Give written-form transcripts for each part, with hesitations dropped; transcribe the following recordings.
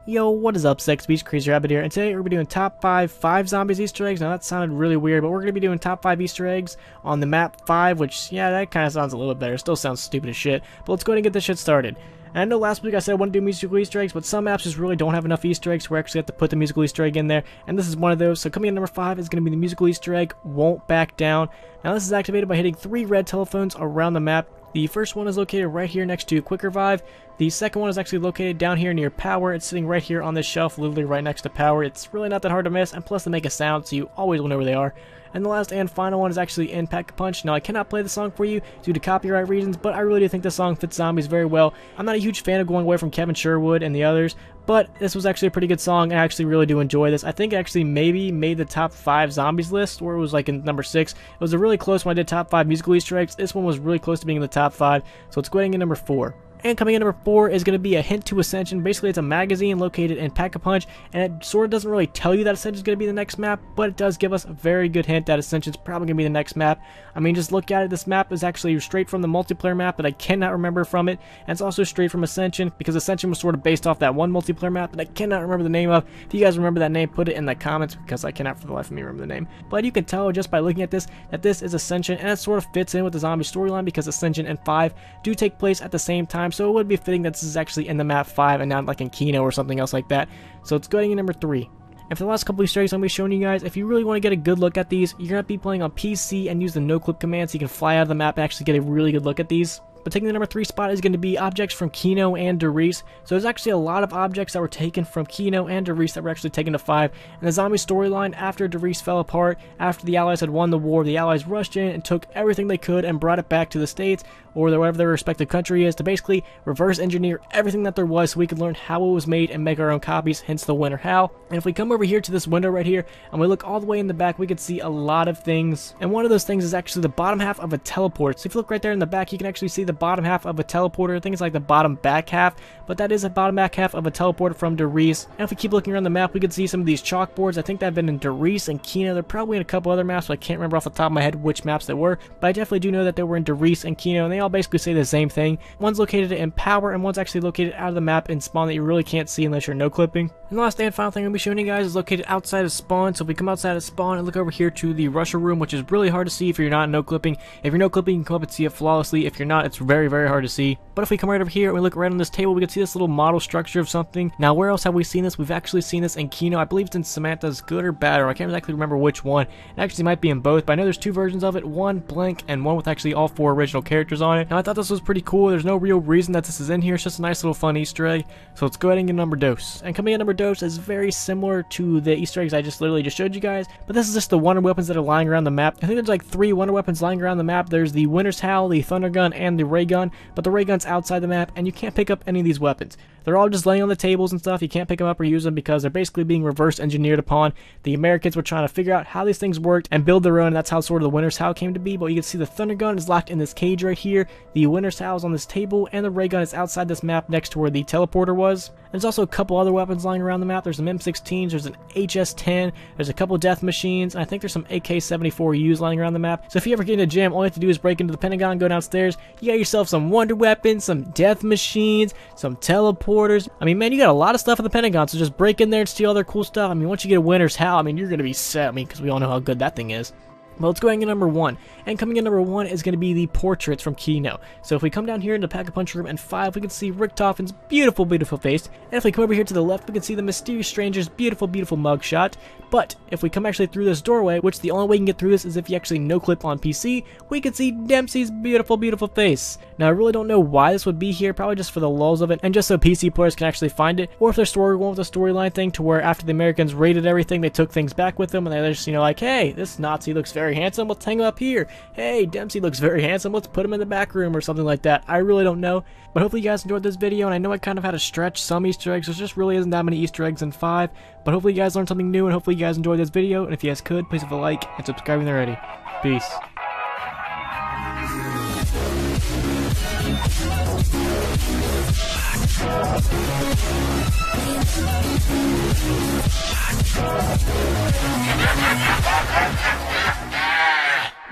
Yo, what is up, Sex Beast Crazy Rabbit here, and today we're going to be doing top 5 zombies Easter eggs. Now that sounded really weird, but we're going to be doing top 5 Easter eggs on the map 5, which, yeah, that kind of sounds a little better. It still sounds stupid as shit, but let's go ahead and get this shit started. And I know last week I said I want to do musical Easter eggs, but some maps just really don't have enough Easter eggs, so we actually have to put the musical Easter egg in there, and this is one of those. So coming in number 5 is going to be the musical Easter egg, Won't Back Down. Now this is activated by hitting 3 red telephones around the map. The first one is located right here next to Quick Revive. The second one is actually located down here near Power. It's sitting right here on this shelf, literally right next to Power. It's really not that hard to miss, and plus they make a sound, so you always will know where they are. And the last and final one is actually in Pack-a-Punch. Now I cannot play the song for you due to copyright reasons, but I really do think this song fits zombies very well. I'm not a huge fan of going away from Kevin Sherwood and the others, but this was actually a pretty good song, and I actually really do enjoy this. I think it actually maybe made the top 5 zombies list, or it was like in number 6. It was a really close when I did top 5 musical Easter eggs. This one was really close to being in the top 5, so let's go ahead and get number 4. And coming in number 4 is going to be A Hint to Ascension. Basically, it's a magazine located in Pack-a-Punch, and it sort of doesn't really tell you that Ascension is going to be the next map, but it does give us a very good hint that Ascension is probably going to be the next map. I mean, just look at it. This map is actually straight from the multiplayer map that I cannot remember from it, and it's also straight from Ascension, because Ascension was sort of based off that one multiplayer map that I cannot remember the name of. If you guys remember that name, put it in the comments, because I cannot for the life of me remember the name. But you can tell just by looking at this that this is Ascension, and it sort of fits in with the zombie storyline, because Ascension and 5 do take place at the same time, so it would be fitting that this is actually in the map 5 and not like in Kino or something else like that. So let's go ahead and get number 3. And for the last couple Easter eggs I'm going to be showing you guys, if you really want to get a good look at these, you're going to be playing on PC and use the no-clip command so you can fly out of the map and actually get a really good look at these. But taking the number 3 spot is going to be objects from Kino and Der Riese. So there's actually a lot of objects that were taken from Kino and Der Riese that were actually taken to 5. And the zombie storyline, after Der Riese fell apart, after the Allies had won the war, the Allies rushed in and took everything they could and brought it back to the States, or whatever their respective country is, to basically reverse engineer everything that there was so we could learn how it was made and make our own copies, hence the Winter How. And if we come over here to this window right here, and we look all the way in the back, we can see a lot of things. And one of those things is actually the bottom half of a teleport. So if you look right there in the back, you can actually see the bottom half of a teleporter. I think it's like the bottom back half, but that is a bottom back half of a teleporter from Der Riese. And if we keep looking around the map, we can see some of these chalkboards. I think that have been in Der Riese and Kino. They're probably in a couple other maps, but I can't remember off the top of my head which maps they were. But I definitely do know that they were in Der Riese and Kino, and they all basically say the same thing. One's located in Power, and one's actually located out of the map in Spawn that you really can't see unless you're no-clipping. And the last and final thing I'm going to be showing you guys is located outside of Spawn. So if we come outside of Spawn and look over here to the Russia room, which is really hard to see if you're not no-clipping. If you're no-clipping, you can come up and see it flawlessly. If you're not, it's very, very hard to see. But if we come right over here and we look right on this table, we can see this little model structure of something. Now, where else have we seen this? We've actually seen this in Kino. I believe it's in Samantha's Good or Bad, or I can't exactly remember which one. It actually might be in both, but I know there's 2 versions of it, one blank and one with actually all 4 original characters on it. Now, I thought this was pretty cool. There's no real reason that this is in here. It's just a nice little fun Easter egg. So let's go ahead and get number dose. And coming in number dose is very similar to the Easter eggs I just literally showed you guys, but this is just the wonder weapons that are lying around the map. I think there's like 3 wonder weapons lying around the map. There's the Winter's Howl, the Thunder Gun, and the Ray Gun, but the Ray Gun's outside the map, and you can't pick up any of these weapons. They're all just laying on the tables and stuff. You can't pick them up or use them because they're basically being reverse engineered upon. The Americans were trying to figure out how these things worked and build their own, and that's how sort of the Winter's Howl came to be. But you can see the Thunder Gun is locked in this cage right here, the Winter's Howl is on this table, and the Ray Gun is outside this map next to where the teleporter was. There's also a couple other weapons lying around the map. There's some M16s, there's an HS-10, there's a couple death machines, and I think there's some AK-74Us lying around the map. So if you ever get in a jam, all you have to do is break into the Pentagon, go downstairs, you got yourself some wonder weapons, some death machines, some teleporters. I mean, man, you got a lot of stuff in the Pentagon, so just break in there and steal all their cool stuff. I mean, once you get a Winter's Howl, I mean, you're going to be set. I mean, because we all know how good that thing is. But let's go ahead and get number 1. And coming in number 1 is going to be the portraits from Kino. So if we come down here into Pack-a-Punch room and 5, we can see Richtofen's beautiful, beautiful face. And if we come over here to the left, we can see the Mysterious Stranger's beautiful, beautiful mugshot. But if we come actually through this doorway, which the only way you can get through this is if you actually no-clip on PC, we can see Dempsey's beautiful, beautiful face. Now, I really don't know why this would be here, probably just for the lulz of it, and just so PC players can actually find it, or if their story went with the storyline thing to where after the Americans raided everything, they took things back with them, and they're just, you know, like, hey, this Nazi looks very handsome, let's hang him up here. Hey, Dempsey looks very handsome, let's put him in the back room, or something like that. I really don't know, but hopefully you guys enjoyed this video, and I know I kind of had to stretch some Easter eggs. There just really isn't that many Easter eggs in 5, but hopefully you guys learned something new, and hopefully you guys enjoyed this video, and if you guys could, please leave a like and subscribe when you're ready. Peace.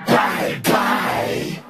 Bye bye.